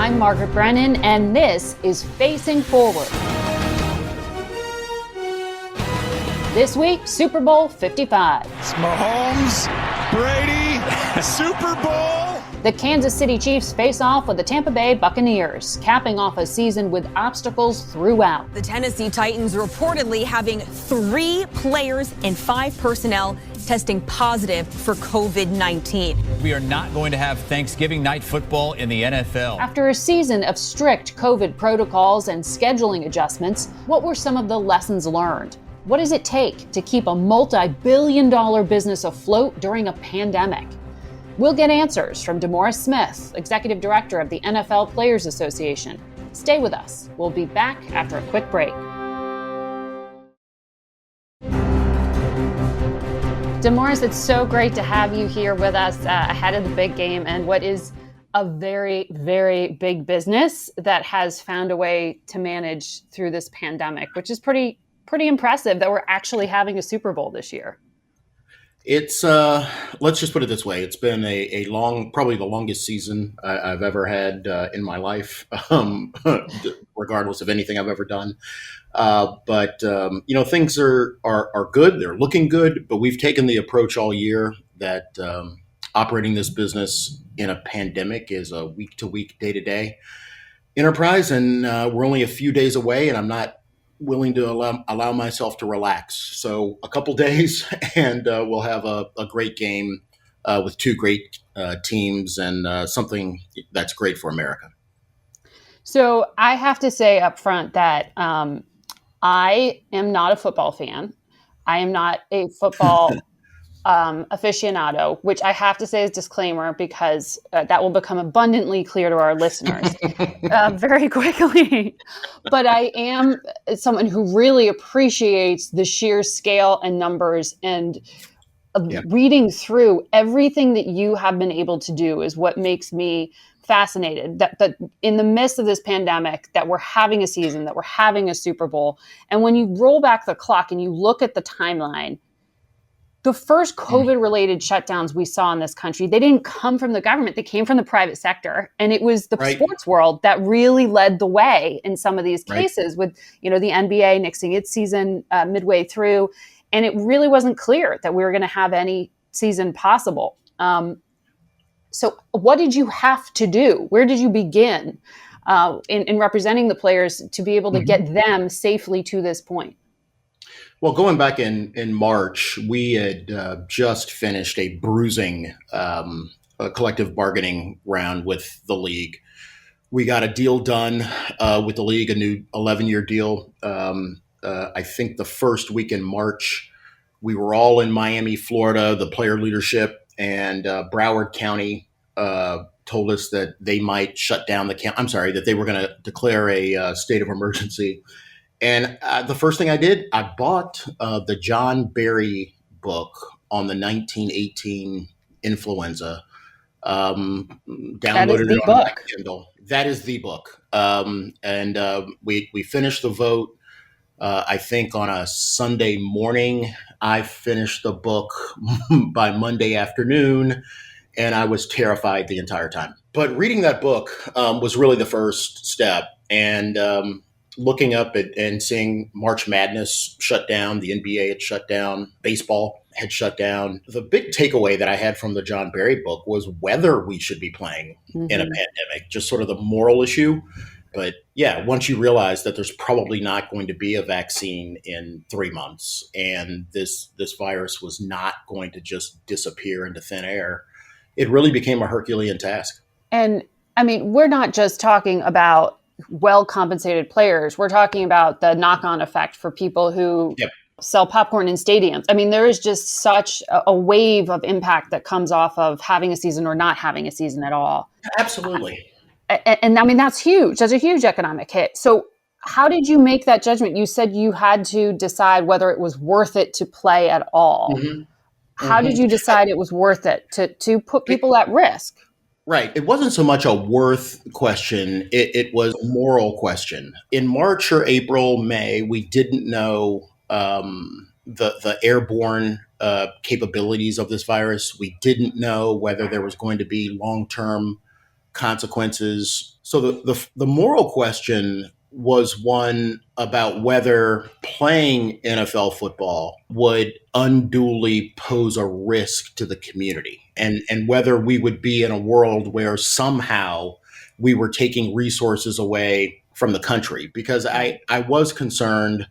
I'm Margaret Brennan, and this is Facing Forward. This week, Super Bowl 55. It's Mahomes, Brady, Super Bowl. The Kansas City Chiefs face off with the Tampa Bay Buccaneers, capping off a season with obstacles throughout. The Tennessee Titans reportedly having 3 players and 5 personnel testing positive for COVID-19. We are not going to have Thanksgiving night football in the NFL. After a season of strict COVID protocols and scheduling adjustments, what were some of the lessons learned? What does it take to keep a multi-billion-dollar business afloat during a pandemic? We'll get answers from DeMaurice Smith, Executive Director of the NFL Players Association. Stay with us. We'll be back after a quick break. DeMaurice, it's so great to have you here with us ahead of the big game and what is a very, very big business that has found a way to manage through this pandemic, which is pretty impressive that we're actually having a Super Bowl this year. It's let's just put it this way. It's been a long, probably the longest season I've ever had in my life, regardless of anything I've ever done. But things are good. They're looking good, but we've taken the approach all year that operating this business in a pandemic is a week-to-week, day-to-day enterprise. And we're only a few days away, and I'm not willing to allow myself to relax. So a couple days and we'll have a great game with 2 great teams and something that's great for America. So I have to say up front that I am not a football fan. I am not a football aficionado, which I have to say is disclaimer because that will become abundantly clear to our listeners very quickly. But I am someone who really appreciates the sheer scale and numbers and reading through everything that you have been able to do is what makes me fascinated that in the midst of this pandemic that we're having a season, that we're having a Super Bowl. And when you roll back the clock and you look at the timeline, the first COVID-related shutdowns we saw in this country, they didn't come from the government. They came from the private sector. And it was the sports world that really led the way in some of these cases with, the NBA nixing its season midway through. And it really wasn't clear that we were going to have any season possible. So what did you have to do? Where did you begin in representing the players to be able to get them safely to this point? Well, going back in March, we had just finished a bruising collective bargaining round with the league. We got a deal done with the league, a new 11-year deal. I think the first week in March, we were all in Miami, Florida, the player leadership, and Broward County told us that they might shut down the county. I'm sorry, that they were going to declare a state of emergency. And the first thing I did, I bought the John Barry book on the 1918 influenza. Downloaded it on my Kindle. That is the book. We finished the vote, I think, on a Sunday morning. I finished the book by Monday afternoon, and I was terrified the entire time. But reading that book was really the first step. And looking up at and seeing March Madness shut down, the NBA had shut down, baseball had shut down. The big takeaway that I had from the John Barry book was whether we should be playing in a pandemic, just sort of the moral issue. But yeah, once you realize that there's probably not going to be a vaccine in 3 months and this virus was not going to just disappear into thin air, it really became a Herculean task. And I mean, we're not just talking about well-compensated players. We're talking about the knock-on effect for people who sell popcorn in stadiums. I mean, there is just such a wave of impact that comes off of having a season or not having a season at all. Absolutely. And I mean, that's huge. That's a huge economic hit. So how did you make that judgment? You said you had to decide whether it was worth it to play at all. How did you decide it was worth it to put people at risk? Right. It wasn't so much a worth question. It was a moral question. In March or April, May, we didn't know the airborne capabilities of this virus. We didn't know whether there was going to be long-term consequences. So the moral question was one about whether playing NFL football would unduly pose a risk to the community, and whether we would be in a world where somehow we were taking resources away from the country. Because I was concerned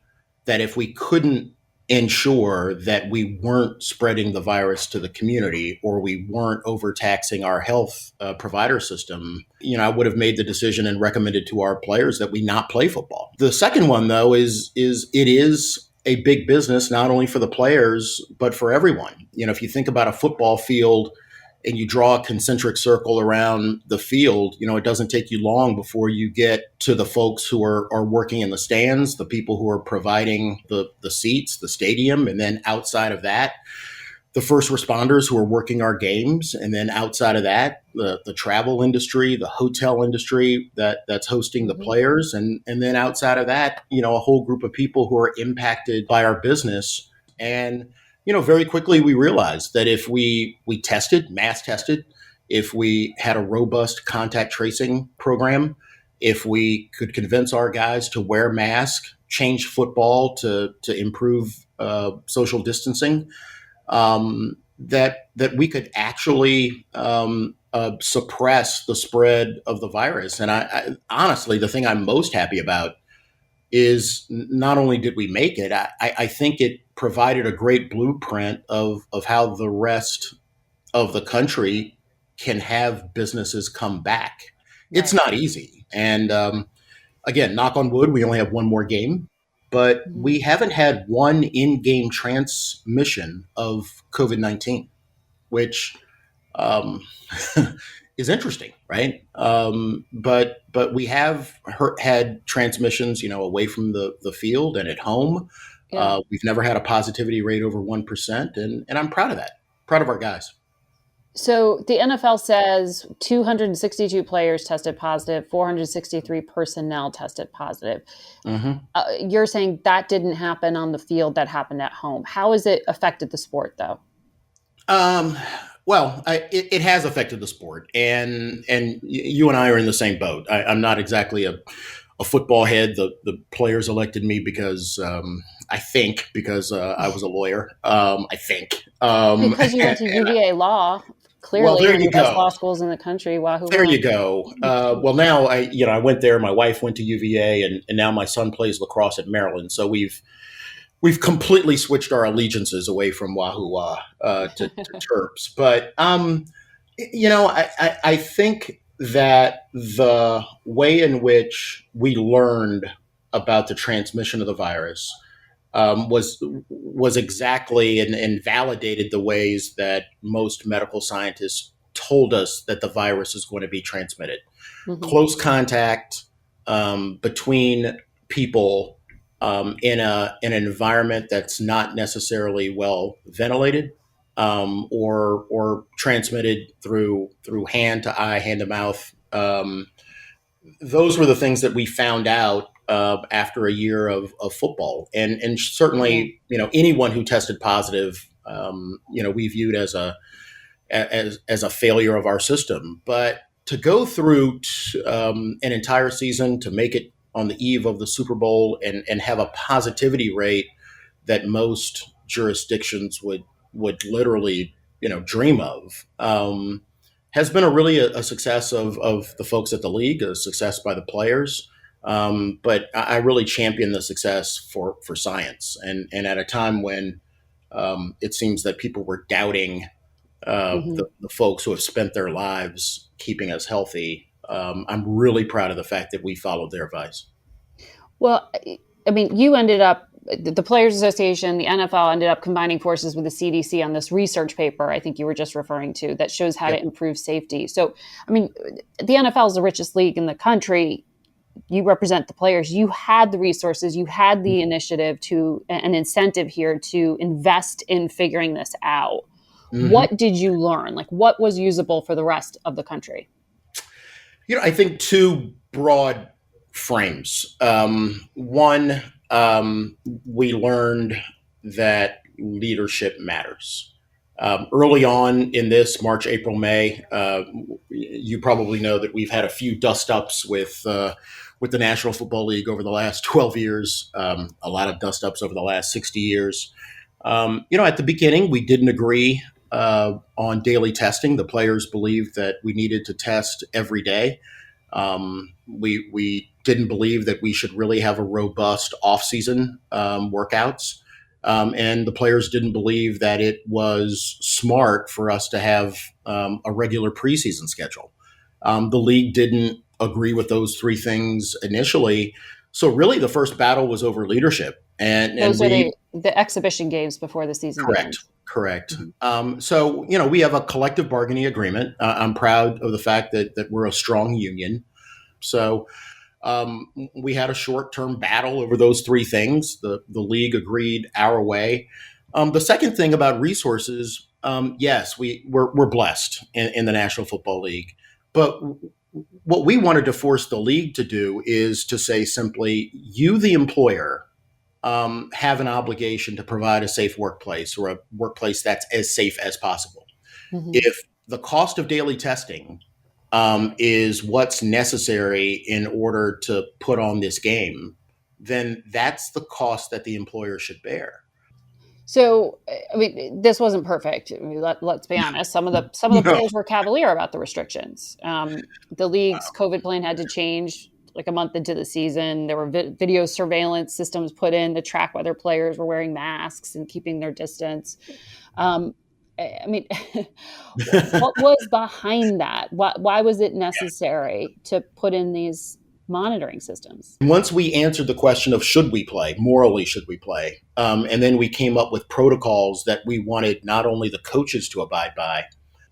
that if we couldn't ensure that we weren't spreading the virus to the community, or we weren't overtaxing our health provider system, I would have made the decision and recommended to our players that we not play football. The second one, though, is it is a big business, not only for the players, but for everyone. If you think about a football field and you draw a concentric circle around the field, it doesn't take you long before you get to the folks who are working in the stands, the people who are providing the seats, the stadium, and then outside of that, the first responders who are working our games, and then outside of that, the travel industry, the hotel industry that's hosting the players, and then outside of that, a whole group of people who are impacted by our business. And very quickly we realized that if we mass tested, if we had a robust contact tracing program, if we could convince our guys to wear masks, change football to improve social distancing, that we could actually suppress the spread of the virus. And I honestly, the thing I'm most happy about is not only did we make it, I think it provided a great blueprint of how the rest of the country can have businesses come back. Right. It's not easy. And again, knock on wood, we only have one more game, but we haven't had one in-game transmission of COVID-19, which is interesting, right? But we have had transmissions, away from the field and at home. Yeah. We've never had a positivity rate over 1%, and I'm proud of that. Proud of our guys. So the NFL says 262 players tested positive, 463 personnel tested positive. Mm-hmm. You're saying that didn't happen on the field, that happened at home. How has it affected the sport, though? Well, it has affected the sport, and you and I are in the same boat. I'm not exactly a football head. The players elected me because I was a lawyer. I think because you went to UVA law. Clearly, well, there one you of the best go. law schools in the country. Wahoo! There you go. Well, now I went there. My wife went to UVA, and now my son plays lacrosse at Maryland. So we've completely switched our allegiances away from Wahoo to Terps. But I think that the way in which we learned about the transmission of the virus was exactly and validated the ways that most medical scientists told us that the virus is going to be transmitted. Mm-hmm. Close contact between people in an environment that's not necessarily well ventilated, or transmitted through hand to eye, hand to mouth. Those were the things that we found out after a year of football, and certainly, anyone who tested positive, we viewed as a failure of our system. But to go through an entire season, to make it on the eve of the Super Bowl, and have a positivity rate that most jurisdictions would literally, dream of, has been a success of the folks at the league, a success by the players. But I really champion the success for science, and at a time when it seems that people were doubting the folks who have spent their lives keeping us healthy. I'm really proud of the fact that we followed their advice. Well, I mean, you ended up, the Players Association, the NFL ended up combining forces with the CDC on this research paper I think you were just referring to that shows how to improve safety. So, I mean, the NFL is the richest league in the country. You represent the players. You had the resources. You had the initiative an incentive here to invest in figuring this out. Mm-hmm. What did you learn? Like, what was usable for the rest of the country? I think two broad frames. One, we learned that leadership matters. Early on in this March, April, May, you probably know that we've had a few dust-ups with the National Football League over the last 12 years, a lot of dust-ups over the last 60 years. At the beginning, we didn't agree on daily testing. The players believed that we needed to test every day. We didn't believe that we should really have a robust off-season workouts. And the players didn't believe that it was smart for us to have a regular preseason schedule. The league didn't agree with those three things initially. So really the first battle was over leadership. And those are the exhibition games before the season begins. Correct. So, we have a collective bargaining agreement. I'm proud of the fact that we're a strong union. So we had a short-term battle over those three things. The league agreed our way. The second thing about resources, yes, we're blessed in the National Football League. But what we wanted to force the league to do is to say simply, you, the employer, have an obligation to provide a safe workplace or a workplace that's as safe as possible. Mm-hmm. If the cost of daily testing is what's necessary in order to put on this game, then that's the cost that the employer should bear. So, this wasn't perfect. Let's be honest. Some of the players were cavalier about the restrictions. The league's COVID plan had to change like a month into the season. There were video surveillance systems put in to track whether players were wearing masks and keeping their distance. What was behind that? Why was it necessary to put in these monitoring systems? Once we answered the question of should we play, morally should we play, and then we came up with protocols that we wanted not only the coaches to abide by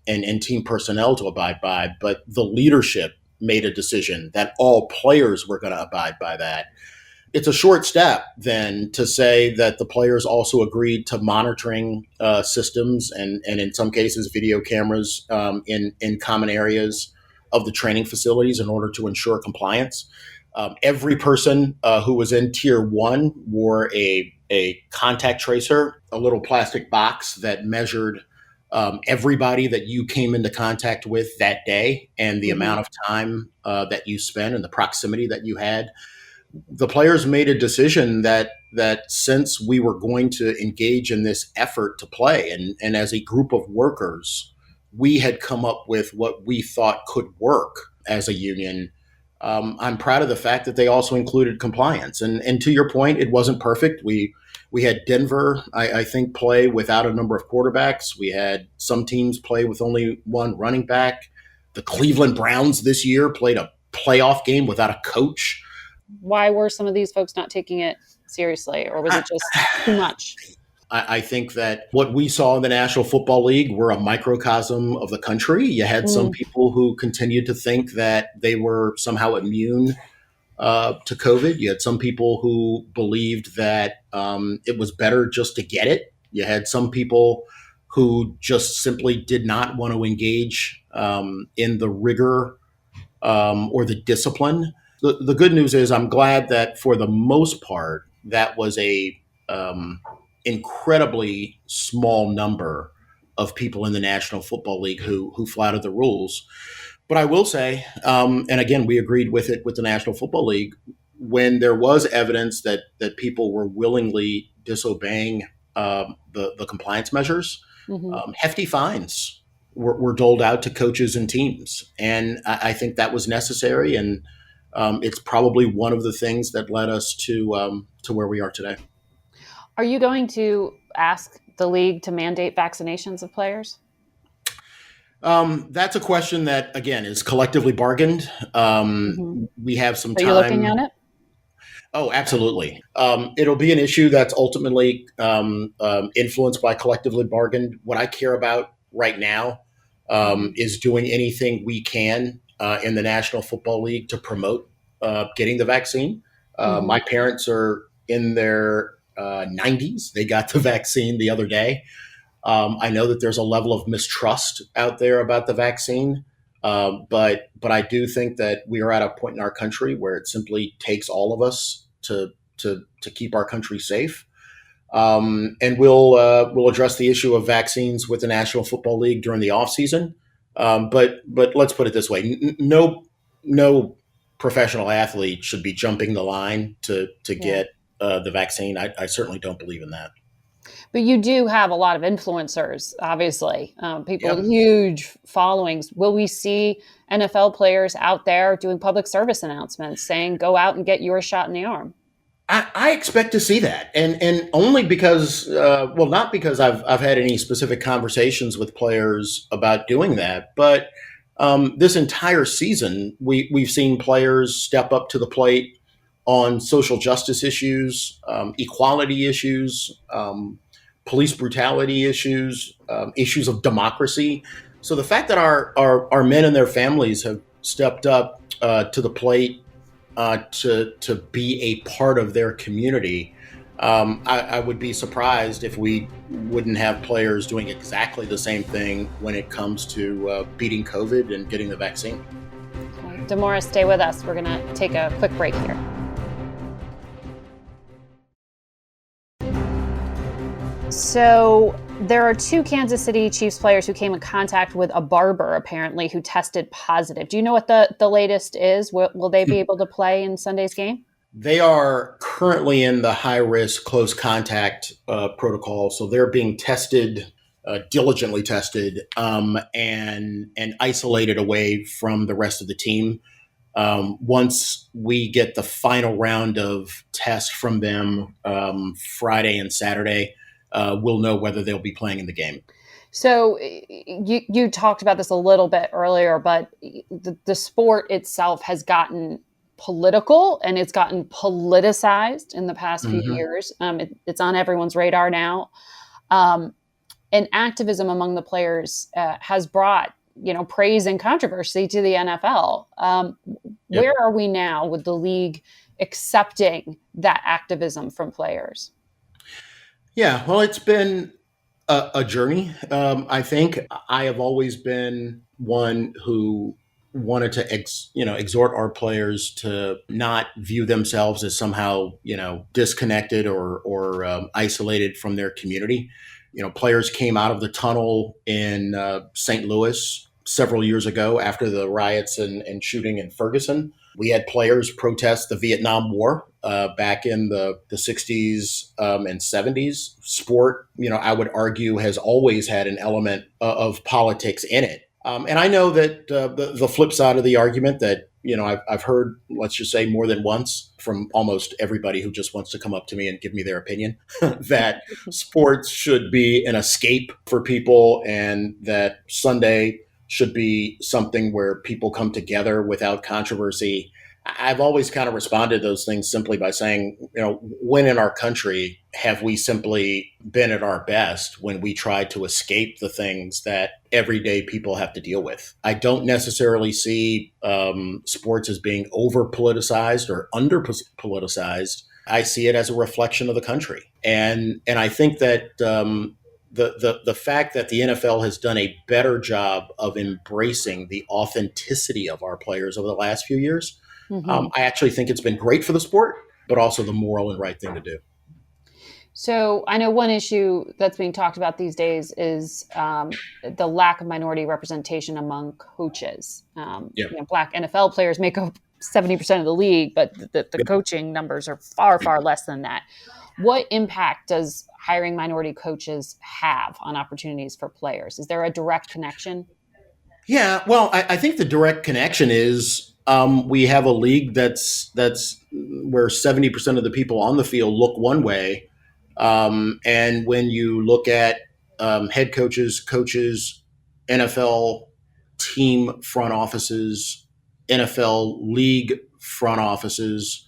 and team personnel to abide by, but the leadership made a decision that all players were going to abide by that. It's a short step then to say that the players also agreed to monitoring systems and in some cases video cameras in common areas of the training facilities in order to ensure compliance. Every person who was in tier 1 wore a contact tracer, a little plastic box that measured everybody that you came into contact with that day and the amount of time that you spent and the proximity that you had. The players made a decision that since we were going to engage in this effort to play and as a group of workers, we had come up with what we thought could work as a union. I'm proud of the fact that they also included compliance. And to your point, it wasn't perfect. We had Denver, I think, play without a number of quarterbacks. We had some teams play with only one running back. The Cleveland Browns this year played a playoff game without a coach. Why were some of these folks not taking it seriously, or was it just too much? I think that what we saw in the National Football League were a microcosm of the country. You had some people who continued to think that they were somehow immune to COVID. You had some people who believed that it was better just to get it. You had some people who just simply did not want to engage in the rigor or the discipline. The good news is I'm glad that for the most part, that was a incredibly small number of people in the National Football League who flouted the rules. But I will say, and again, we agreed with it with the National Football League, when there was evidence that people were willingly disobeying the compliance measures, hefty fines were doled out to coaches and teams. And I think that was necessary. And it's probably one of the things that led us to where we are today. Are you going to ask the league to mandate vaccinations of players? That's a question that, again, is collectively bargained. We have some time. Are you looking at it? Oh, absolutely. It'll be an issue that's ultimately influenced by collectively bargained. What I care about right now is doing anything we can in the National Football League to promote getting the vaccine. My parents are in their 90s. They got the vaccine the other day. I know that there's a level of mistrust out there about the vaccine, but I do think that we are at a point in our country where it simply takes all of us to keep our country safe. And we'll address the issue of vaccines with the National Football League during the offseason. But let's put it this way: no professional athlete should be jumping the line to get the vaccine. I certainly don't believe in that. But you do have a lot of influencers, obviously, people Yep. with huge followings. Will we see NFL players out there doing public service announcements saying, go out and get your shot in the arm? I expect to see that, and only because, not because I've had any specific conversations with players about doing that, but this entire season we've seen players step up to the plate on social justice issues, equality issues, police brutality issues, issues of democracy. So the fact that our men and their families have stepped up to the plate to be a part of their community, I would be surprised if we wouldn't have players doing exactly the same thing when it comes to beating COVID and getting the vaccine. DeMaurice, stay with us. We're going to take a quick break here. So there are two Kansas City Chiefs players who came in contact with a barber, apparently, who tested positive. Do you know what the latest is? Will they be able to play in Sunday's game? They are currently in the high-risk close contact protocol, so they're being tested, diligently tested, and isolated away from the rest of the team. Once we get the final round of tests from them Friday and Saturday, we'll know whether they'll be playing in the game. So you talked about this a little bit earlier, but the sport itself has gotten political and it's gotten politicized in the past few years. It's on everyone's radar now. And activism among the players has brought, praise and controversy to the NFL. Where are we now with the league accepting that activism from players? Yeah, well, it's been a journey. I think I have always been one who wanted to exhort our players to not view themselves as somehow disconnected or isolated from their community. Players came out of the tunnel in St. Louis several years ago after the riots and shooting in Ferguson. We had players protest the Vietnam War back in the 60s and 70s. Sport, I would argue, has always had an element of politics in it. And I know that the flip side of the argument that, I've heard, let's just say more than once from almost everybody who just wants to come up to me and give me their opinion, that sports should be an escape for people and that Sunday should be something where people come together without controversy. I've always kind of responded to those things simply by saying, when in our country have we simply been at our best when we try to escape the things that everyday people have to deal with? I don't necessarily see sports as being over politicized or under politicized. I see it as a reflection of the country. And I think that the fact that the NFL has done a better job of embracing the authenticity of our players over the last few years, I actually think it's been great for the sport, but also the moral and right thing to do. So I know one issue that's being talked about these days is the lack of minority representation among coaches. Black NFL players make up 70% of the league, but the coaching numbers are far, far less than that. What impact does hiring minority coaches have on opportunities for players? Is there a direct connection? Yeah, well, I think the direct connection is we have a league that's where 70% of the people on the field look one way. And when you look at head coaches, NFL team front offices, NFL league front offices,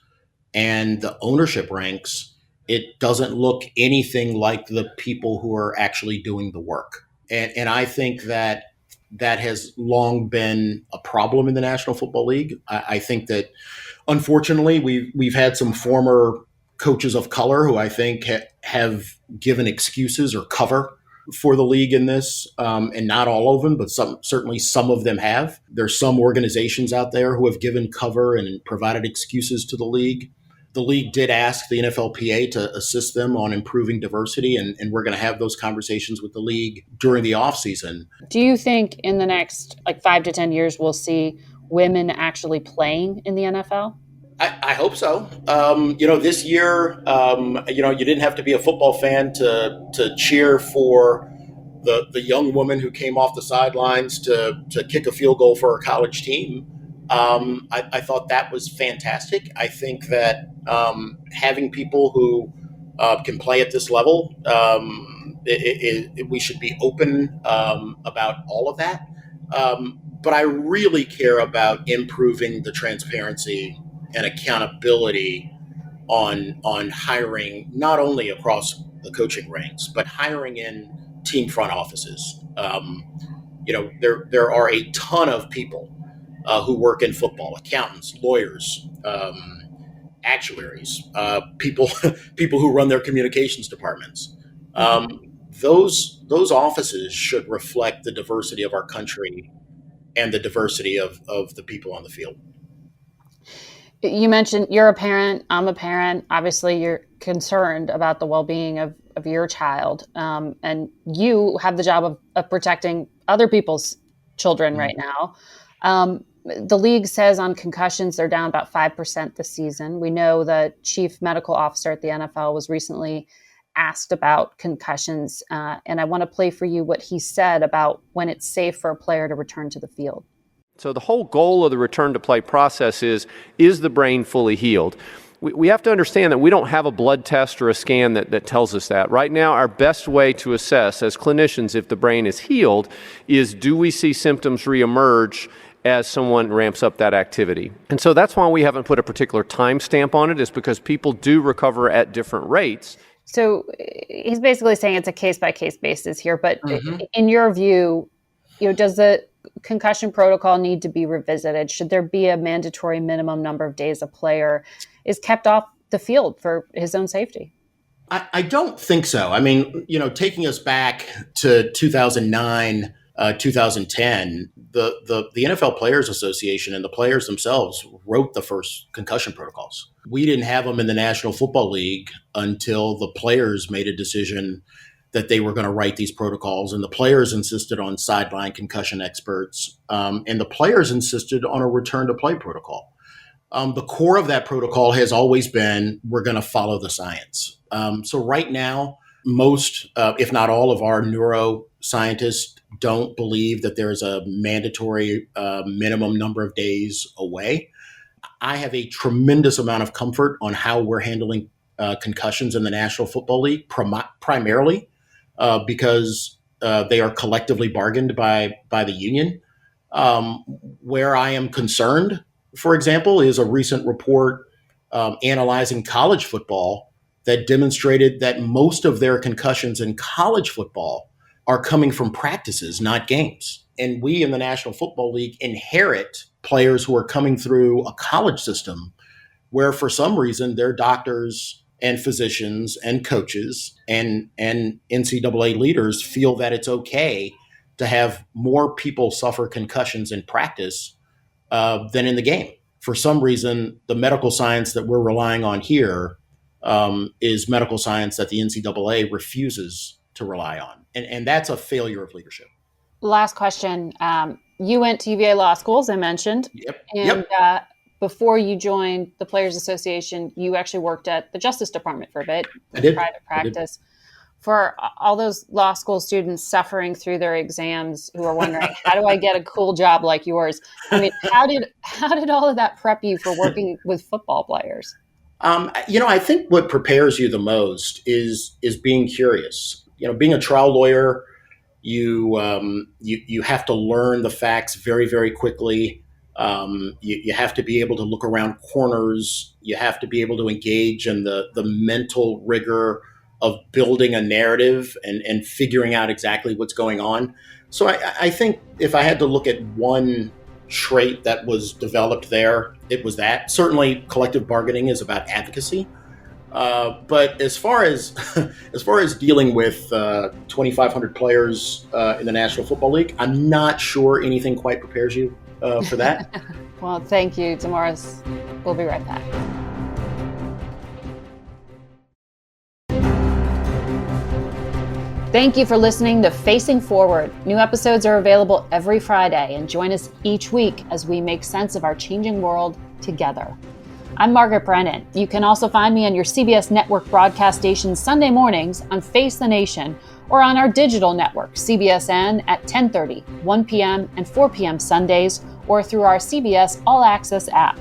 and the ownership ranks, it doesn't look anything like the people who are actually doing the work. And I think that has long been a problem in the National Football League. I think that, unfortunately, we've had some former coaches of color who I think have given excuses or cover for the league in this, and not all of them, but certainly some of them have. There's some organizations out there who have given cover and provided excuses to the league. The league did ask the NFLPA to assist them on improving diversity, and we're going to have those conversations with the league during the offseason. Do you think in the next 5 to 10 years we'll see women actually playing in the NFL? I hope so. This year, you didn't have to be a football fan to cheer for the young woman who came off the sidelines to kick a field goal for her college team. I thought that was fantastic. I think that having people who can play at this level, we should be open about all of that. But I really care about improving the transparency and accountability on hiring, not only across the coaching ranks, but hiring in team front offices. There are a ton of people who work in football: accountants, lawyers, actuaries, people who run their communications departments. Those offices should reflect the diversity of our country and the diversity of the people on the field. You mentioned you're a parent. I'm a parent. Obviously, you're concerned about the well-being of your child, and you have the job of protecting other people's children right now. The league says on concussions, they're down about 5% this season. We know the chief medical officer at the NFL was recently asked about concussions, and I want to play for you what he said about when it's safe for a player to return to the field. So the whole goal of the return to play process is the brain fully healed? We have to understand that we don't have a blood test or a scan that tells us that. Right now, our best way to assess as clinicians if the brain is healed is, do we see symptoms reemerge as someone ramps up that activity? And so that's why we haven't put a particular time stamp on it, is because people do recover at different rates. So he's basically saying it's a case-by-case basis here, but in your view, does the concussion protocol need to be revisited? Should there be a mandatory minimum number of days a player is kept off the field for his own safety? I don't think so. I mean, taking us back to 2009, 2010, the NFL Players Association and the players themselves wrote the first concussion protocols. We didn't have them in the National Football League until the players made a decision that they were going to write these protocols, and the players insisted on sideline concussion experts, and the players insisted on a return to play protocol. The core of that protocol has always been, we're going to follow the science. So right now, most, if not all, of our neuroscientists don't believe that there's a mandatory minimum number of days away. I have a tremendous amount of comfort on how we're handling concussions in the National Football League, primarily because they are collectively bargained by the union. Where I am concerned, for example, is a recent report analyzing college football that demonstrated that most of their concussions in college football are coming from practices, not games. And we in the National Football League inherit players who are coming through a college system where, for some reason, their doctors and physicians and coaches and NCAA leaders feel that it's okay to have more people suffer concussions in practice than in the game. For some reason, the medical science that we're relying on here is medical science that the NCAA refuses to rely on. And that's a failure of leadership. Last question. You went to UVA Law School, as I mentioned. Yep. And before you joined the Players Association, you actually worked at the Justice Department for a bit. I did. Private practice. For all those law school students suffering through their exams who are wondering, how do I get a cool job like yours? I mean, how did all of that prep you for working with football players? I think what prepares you the most is being curious. Being a trial lawyer, you have to learn the facts very, very quickly. You have to be able to look around corners. You have to be able to engage in the mental rigor of building a narrative and figuring out exactly what's going on. So I think if I had to look at one trait that was developed there, it was that. Certainly collective bargaining is about advocacy. But as far as dealing with 2,500 players in the National Football League, I'm not sure anything quite prepares you for that. Well, thank you, DeMaurice. We'll be right back. Thank you for listening to Facing Forward. New episodes are available every Friday, and join us each week as we make sense of our changing world together. I'm Margaret Brennan. You can also find me on your CBS network broadcast stations Sunday mornings on Face the Nation or on our digital network, CBSN, at 10:30, 1 p.m., and 4 p.m. Sundays, or through our CBS All Access app.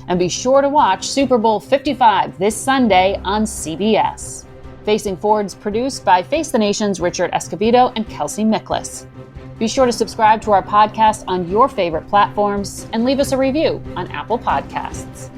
And be sure to watch Super Bowl 55 this Sunday on CBS. Facing Forward is produced by Face the Nation's Richard Escobedo and Kelsey Miklas. Be sure to subscribe to our podcast on your favorite platforms and leave us a review on Apple Podcasts.